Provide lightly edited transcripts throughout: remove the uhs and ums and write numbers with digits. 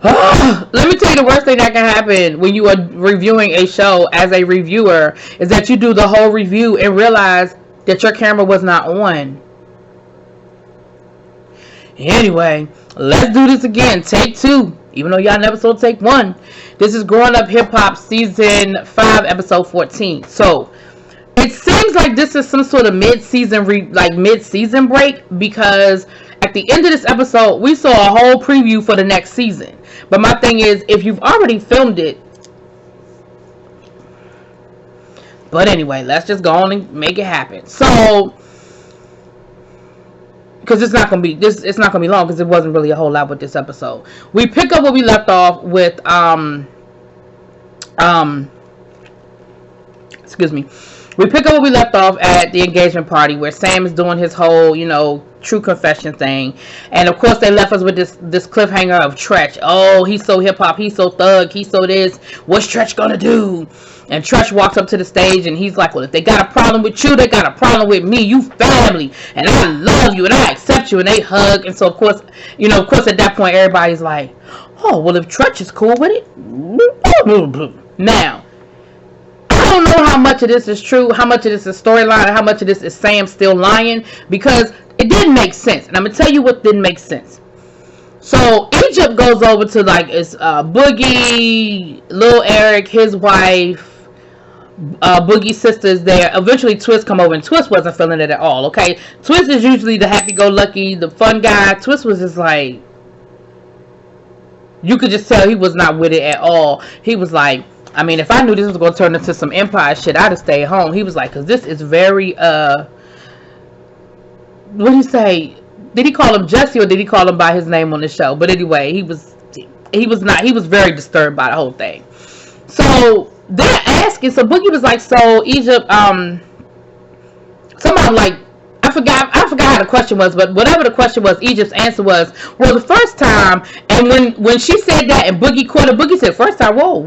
Let me tell you, the worst thing that can happen when you are reviewing a show as a reviewer is that you do the whole review and realize that your camera was not on. Anyway, let's do this again. Take 2. Even though y'all never saw take 1. This is Growing Up Hip Hop Season 5, Episode 14. So, it seems like this is some sort of mid-season break, because at the end of this episode, we saw a whole preview for the next season. But my thing is, if you've already filmed it... But anyway, let's just go on and make it happen. So... because it's not gonna be long, because it wasn't really a whole lot with this episode. We pick up where we left off with we pick up where we left off at the engagement party, where Sam is doing his whole, true confession thing. And of course they left us with this cliffhanger of Treach. Oh, he's so hip hop, he's so thug, he's so this. What's Treach gonna do? And Treach walks up to the stage and he's like, well, if they got a problem with you, they got a problem with me. You family, and I love you and I accept you. And they hug. And so of course at that point everybody's like, oh, well, if Treach is cool with it. Now, I don't know how much of this is true, how much of this is storyline, and how much of this is Sam still lying, because it didn't make sense. And I'm gonna tell you what didn't make sense. So Egypt goes over to it's Boogie, Lil Eric, his wife, Boogie's sister is there. Eventually Twist come over, and Twist wasn't feeling it at all. Okay, Twist is usually the happy-go-lucky, the fun guy. Twist was just like, you could just tell he was not with it at all. He was like, I mean, if I knew this was going to turn into some Empire shit, I'd have stayed home. He was like, because this is very, what did he say? Did he call him Jesse, or did he call him by his name on the show? But anyway, he was very disturbed by the whole thing. So they're asking, so Boogie was like, so Egypt, somehow, like, I forgot how the question was, but whatever the question was, Egypt's answer was, well, the first time. And when she said that and Boogie quoted, Boogie said, first time, well,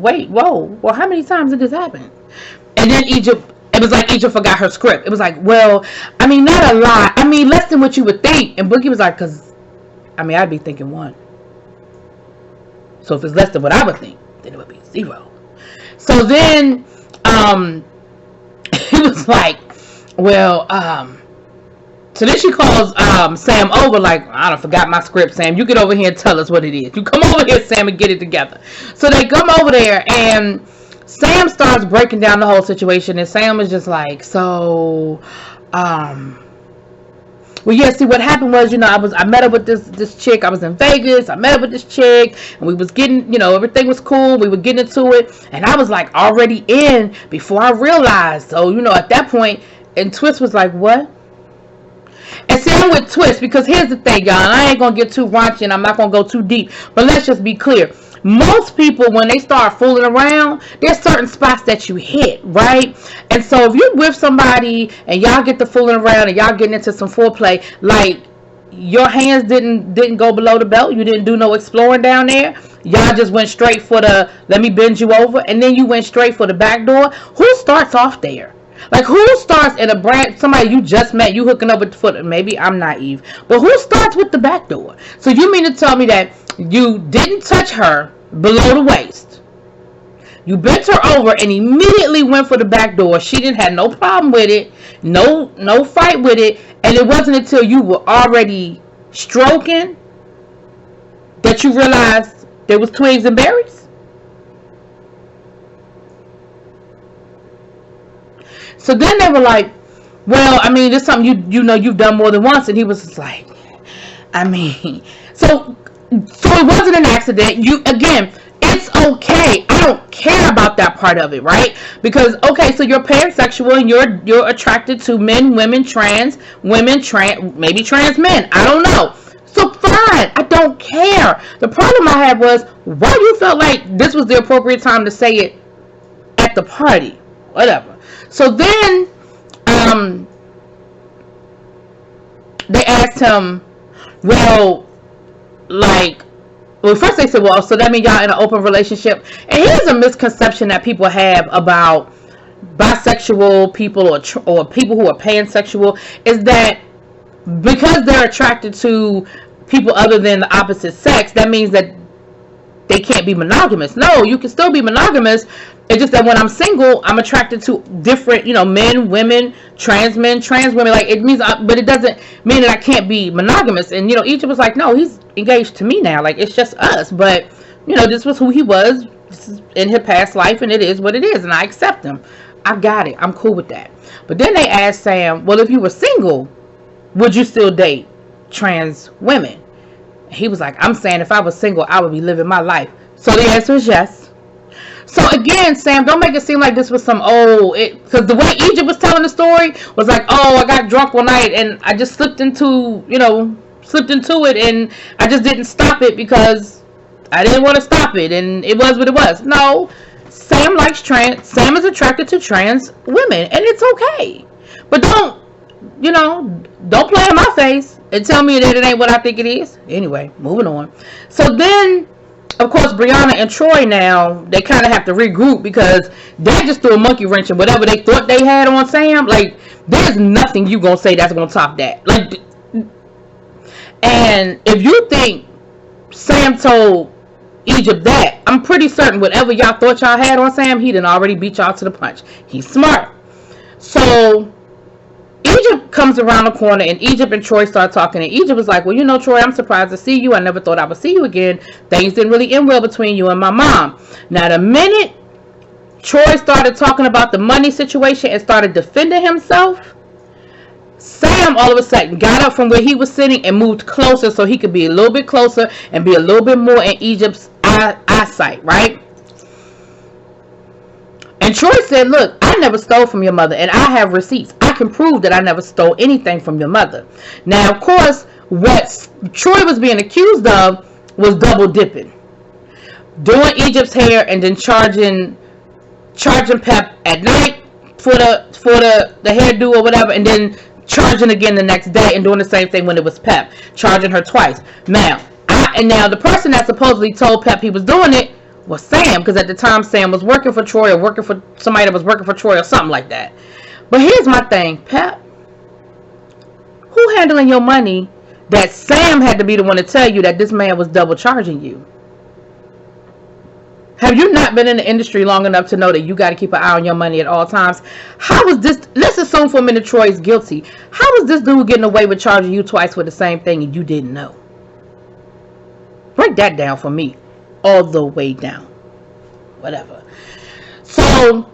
how many times did this happen? And then it was like Egypt forgot her script. It was like, well, I mean, not a lot. I mean, less than what you would think. And Boogie was like, because, I mean, I'd be thinking 1. So if it's less than what I would think, then it would be 0. So then, he was like, well, so then she calls Sam over, like, I done forgot my script, Sam. You get over here and tell us what it is. You come over here, Sam, and get it together. So they come over there, and Sam starts breaking down the whole situation, and Sam is just like, so, well, yeah, see, what happened was, I met up with this chick. I was in Vegas. I met up with this chick, and we was getting, everything was cool. We were getting into it, and I was, like, already in before I realized. So, at that point, and Twist was like, what? And see, I'm with Twist, because here's the thing, y'all. I ain't going to get too raunchy, and I'm not going to go too deep, but let's just be clear. Most people, when they start fooling around, there's certain spots that you hit, right? And so if you're with somebody and y'all get to fooling around and y'all getting into some foreplay, like, your hands didn't go below the belt, you didn't do no exploring down there, y'all just went straight for the let me bend you over, and then you went straight for the back door. Who starts off there? Like, who starts in a brand, somebody you just met, you hooking up with the foot, maybe I'm naive, but who starts with the back door? So you mean to tell me that you didn't touch her below the waist, you bent her over and immediately went for the back door? She didn't have no problem with it, no fight with it, and it wasn't until you were already stroking that you realized there was twigs and berries? So then they were like, well, I mean, it's something you've done more than once. And he was just like, I mean, so it wasn't an accident. It's okay. I don't care about that part of it, right? Because, okay, so you're pansexual and you're attracted to men, women, trans, maybe trans men. I don't know. So fine, I don't care. The problem I had was, why you felt like this was the appropriate time to say it at the party? Whatever. So then, they asked him, well, first they said, well, so that means y'all in an open relationship. And here's a misconception that people have about bisexual people or people who are pansexual, is that because they're attracted to people other than the opposite sex, that means that they can't be monogamous. No, you can still be monogamous. It's just that when I'm single, I'm attracted to different, men, women, trans women. Like, it means, but it doesn't mean that I can't be monogamous. And, Egypt was like, no, he's engaged to me now. Like, it's just us. But, this was who he was in his past life, and it is what it is. And I accept him. I got it. I'm cool with that. But then they asked Sam, well, if you were single, would you still date trans women? He was like, I'm saying if I was single, I would be living my life. So the answer is yes. So again, Sam, don't make it seem like this was some because the way Egypt was telling the story was like, I got drunk one night and I just slipped into it, and I just didn't stop it because I didn't want to stop it, and it was what it was. No, Sam is attracted to trans women, and it's okay. But don't play in my face and tell me that it ain't what I think it is. Anyway, moving on. So then, of course, Brianna and Troy now, they kind of have to regroup because they just threw a monkey wrench in whatever they thought they had on Sam. Like, there's nothing you gonna say that's gonna top that. Like, and if you think Sam told Egypt that, I'm pretty certain whatever y'all thought y'all had on Sam, he done already beat y'all to the punch. He's smart. So Egypt comes around the corner, and Egypt and Troy start talking, and Egypt was like, well, Troy, I'm surprised to see you. I never thought I would see you again. Things didn't really end well between you and my mom. Now, the minute Troy started talking about the money situation and started defending himself, Sam all of a sudden got up from where he was sitting and moved closer so he could be a little bit closer and be a little bit more in Egypt's eyesight, right? And Troy said, look, I never stole from your mother, and I have receipts. I can prove that I never stole anything from your mother. Now, of course, what Troy was being accused of was double dipping. Doing Egypt's hair and then charging Pep at night for the hairdo or whatever, and then charging again the next day and doing the same thing when it was Pep. Charging her twice. Now, the person that supposedly told Pep he was doing it was Sam, because at the time Sam was working for Troy or working for somebody that was working for Troy or something like that. But here's my thing, Pep. Who handling your money that Sam had to be the one to tell you that this man was double charging you? Have you not been in the industry long enough to know that you got to keep an eye on your money at all times? How was this? Let's assume for a minute Troy's guilty. How was this dude getting away with charging you twice for the same thing and you didn't know? Break that down for me. All the way down. Whatever. So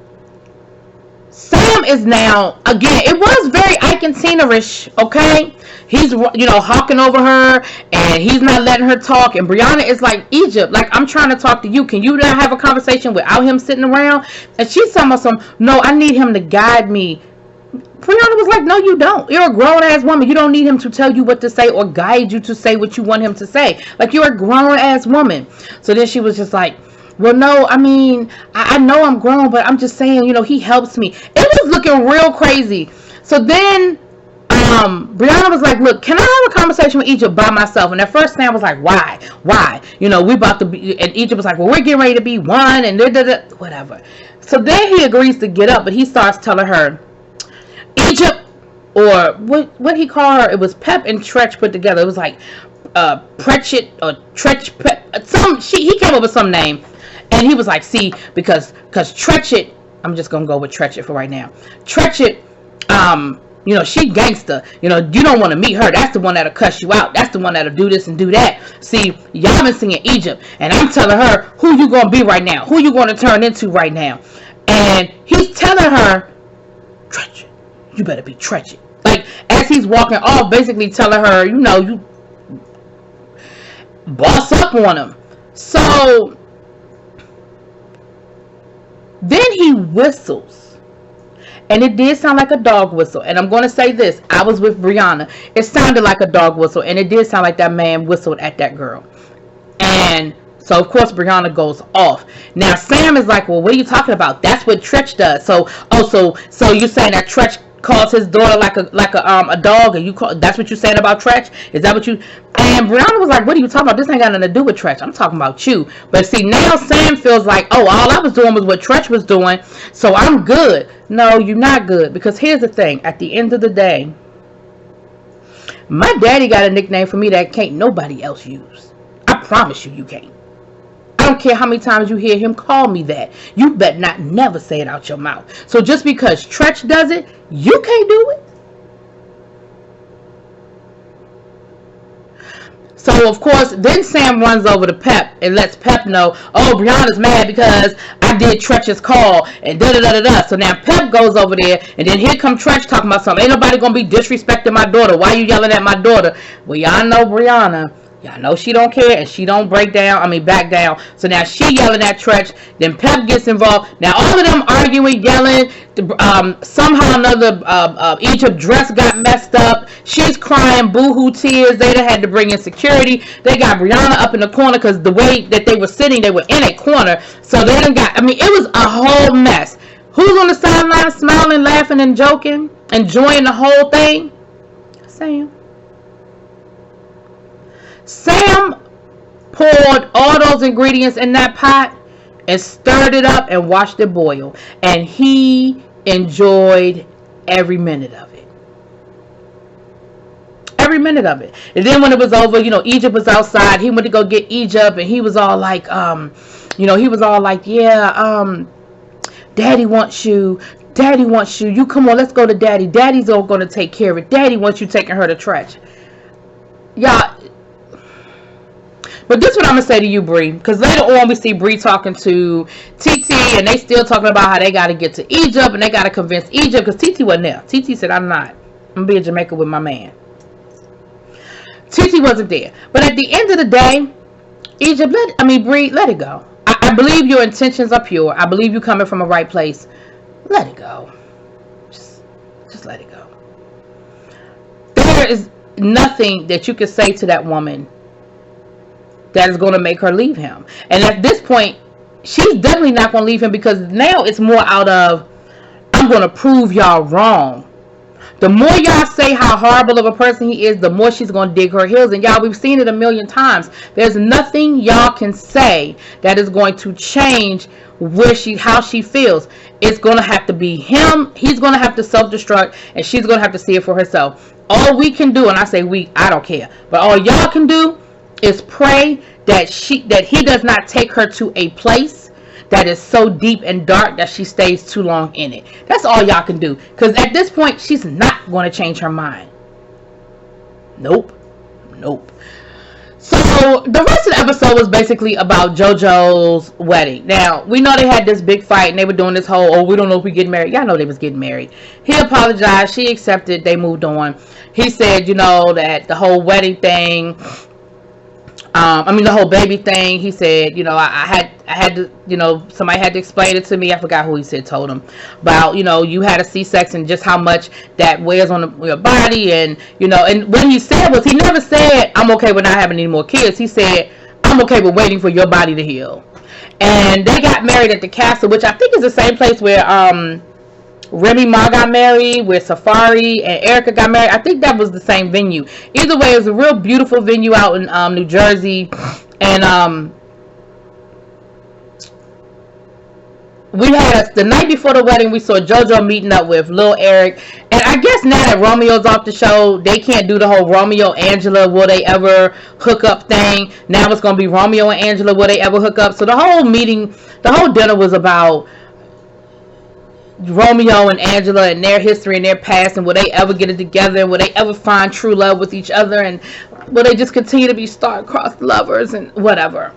Sam is now, again, it was very Ike and Tina-ish, okay? He's, hawking over her, and he's not letting her talk, and Brianna is like, Egypt, like, I'm trying to talk to you. Can you not have a conversation without him sitting around? And she's telling us no, I need him to guide me. Brianna was like, no, you don't. You're a grown-ass woman. You don't need him to tell you what to say or guide you to say what you want him to say. Like, you're a grown-ass woman. So then she was just like, well, no, I mean, I know I'm grown, but I'm just saying, he helps me. It was looking real crazy. So then Brianna was like, look, can I have a conversation with Egypt by myself? And at first Sam was like, why? We about to be, and Egypt was like, well, we're getting ready to be one, and whatever. So then he agrees to get up, but he starts telling her, Egypt, or what he called her, it was Pep and Treach put together. It was like Pretchett or Treach Pep. He came up with some name, and he was like, see, because Treachett, I'm just gonna go with Treachett for right now. Treachett, she gangster. You don't want to meet her. That's the one that'll cuss you out. That's the one that'll do this and do that. See, y'all been singing Egypt, and I'm telling her who you gonna be right now, who you gonna turn into right now, and he's telling her, Treachett, you better be Treachett. Like, as he's walking off, basically telling her, you boss up on him. So then he whistles, and it did sound like a dog whistle. And I'm going to say this, I was with Brianna. It sounded like a dog whistle, and it did sound like that man whistled at that girl. And so, of course, Brianna goes off. Now, Sam is like, well, what are you talking about? That's what Treach does. So you're saying that Treach calls his daughter like a dog, and that's what you're saying about Treach? Is that what you? And Brianna was like, what are you talking about? This ain't got nothing to do with Treach. I'm talking about you. But see, now Sam feels like, all I was doing was what Treach was doing, so I'm good. No, you're not good, because here's the thing. At the end of the day, my daddy got a nickname for me that can't nobody else use. I promise you can't. I don't care how many times you hear him call me that. You bet not never say it out your mouth. So just because Treach does it, you can't do it. So, of course, then Sam runs over to Pep and lets Pep know, oh, Brianna's mad because I did Treach's call and da-da-da-da-da. So now Pep goes over there, and then here come Treach talking about something. Ain't nobody going to be disrespecting my daughter. Why you yelling at my daughter? Well, y'all know Brianna. Y'all know she don't care, and she don't back down. So now she yelling at Treach. Then Pep gets involved. Now all of them arguing, yelling. Somehow or another, Egypt's dress got messed up. She's crying boo-hoo tears. They done had to bring in security. They got Brianna up in the corner because the way that they were sitting, they were in a corner. So they done got, it was a whole mess. Who's on the sideline smiling, laughing, and joking, enjoying the whole thing? Sam poured all those ingredients in that pot and stirred it up and watched it boil. And he enjoyed every minute of it. Every minute of it. And then when it was over, Egypt was outside. He went to go get Egypt, and he was all like, yeah, Daddy wants you. Daddy wants you. You come on, let's go to Daddy. Daddy's all going to take care of it. Daddy wants you taking her to Treach. Y'all. But this is what I'm going to say to you, Bree. Because later on we see Bree talking to TT. And they still talking about how they got to get to Egypt. And they got to convince Egypt. Because TT wasn't there. TT said, I'm not. I'm going to be in Jamaica with my man. TT wasn't there. But at the end of the day, Egypt, Bree, let it go. I believe your intentions are pure. I believe you're coming from a right place. Let it go. Just let it go. There is nothing that you can say to that woman that is going to make her leave him. And at this point, she's definitely not going to leave him, because now it's more out of, I'm going to prove y'all wrong. The more y'all say how horrible of a person he is, the more she's going to dig her heels. And y'all, we've seen it a million times. There's nothing y'all can say that is going to change how she feels. It's going to have to be him. He's going to have to self-destruct, and she's going to have to see it for herself. All we can do, and I say we, I don't care, but all y'all can do is pray that he does not take her to a place that is so deep and dark that she stays too long in it. That's all y'all can do. Because at this point, she's not going to change her mind. Nope. So the rest of the episode was basically about JoJo's wedding. Now, we know they had this big fight and they were doing this whole, we don't know if we get married. Y'all know they was getting married. He apologized. She accepted. They moved on. He said, that the whole wedding thing, the whole baby thing, he said, I had to, somebody had to explain it to me. I forgot who he said told him about, you had a C-section, just how much that wears on your body. And, and what he said was, he never said, I'm okay with not having any more kids. He said, I'm okay with waiting for your body to heal. And they got married at the castle, which I think is the same place where, Remy Ma got married, where Safari and Erica got married. I think that was the same venue. Either way, it was a real beautiful venue out in New Jersey. And we had, the night before the wedding, we saw JoJo meeting up with Lil Eric. And I guess now that Romeo's off the show, they can't do the whole Romeo Angela will they ever hook up thing. Now it's going to be Romeo and Angela will they ever hook up. So the whole meeting, the whole dinner was about Romeo and Angela and their history and their past, and will they ever get it together, and will they ever find true love with each other, and will they just continue to be star-crossed lovers and whatever.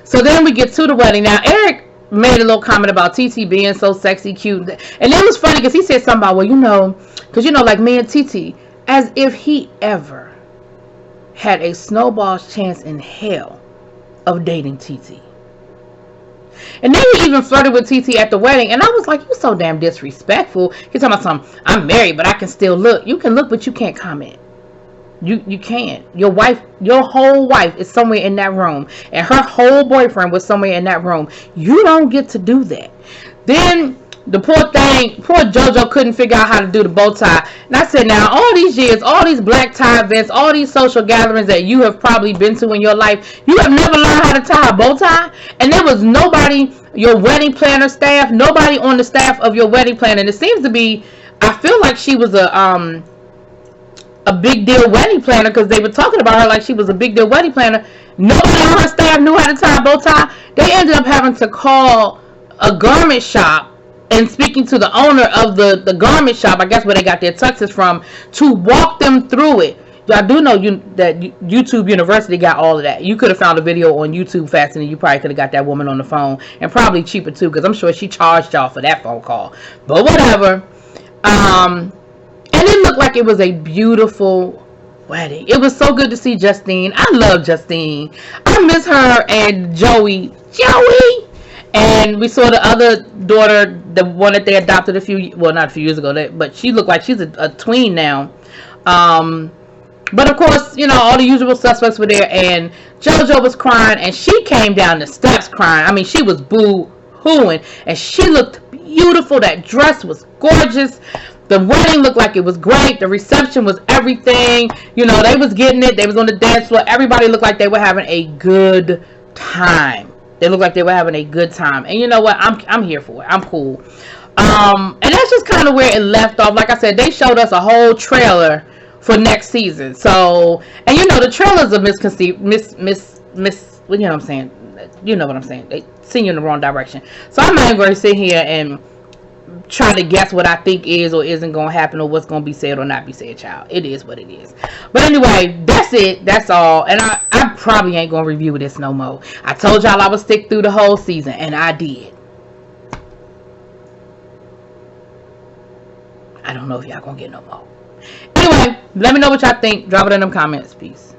So then we get to the wedding. Now Eric made a little comment about TT being so sexy, cute, and it was funny because he said something about, because like me and TT, as if he ever had a snowball's chance in hell of dating TT. And then he even flirted with TT at the wedding. And I was like, you're so damn disrespectful. He's talking about something, I'm married, but I can still look. You can look, but you can't comment. You can't. Your whole wife is somewhere in that room. And her whole boyfriend was somewhere in that room. You don't get to do that. Then the poor JoJo couldn't figure out how to do the bow tie. And I said, now, all these years, all these black tie events, all these social gatherings that you have probably been to in your life, you have never learned how to tie a bow tie? And there was nobody, your wedding planner staff, nobody on the staff of your wedding planner. And it seems to be, I feel like she was a big deal wedding planner, because they were talking about her like she was a big deal wedding planner. Nobody on her staff knew how to tie a bow tie. They ended up having to call a garment shop and speaking to the owner of the garment shop, I guess where they got their tuxes from, to walk them through it. Y'all do know that YouTube University got all of that. You could have found a video on YouTube faster than you probably could have got that woman on the phone, and probably cheaper too, because I'm sure she charged y'all for that phone call. But whatever. And it looked like it was a beautiful wedding. It was so good to see Justine. I love Justine. I miss her and Joey. And we saw the other daughter, the one that they adopted not a few years ago, but she looked like she's a tween now. But of course, you know, all the usual suspects were there, and Jojo was crying, and she came down the steps crying. I mean, she was boo-hooing, and she looked beautiful. That dress was gorgeous. The wedding looked like it was great. The reception was everything. You know, they was getting it. They was on the dance floor. Everybody looked like they were having a good time. They looked like they were having a good time. And you know what? I'm here for it. I'm cool. And that's just kind of where it left off. Like I said, they showed us a whole trailer for next season. So, and you know, the trailers are misconceived, you know what I'm saying? You know what I'm saying? They send you in the wrong direction. So I'm not even going to sit here and try to guess what I think is or isn't going to happen, or what's going to be said or not be said, child. It is what it is. But anyway, that's it. That's all. And I probably ain't going to review this no more. I told y'all I would stick through the whole season, and I did. I don't know if y'all going to get no more. Anyway, let me know what y'all think. Drop it in them comments. Peace.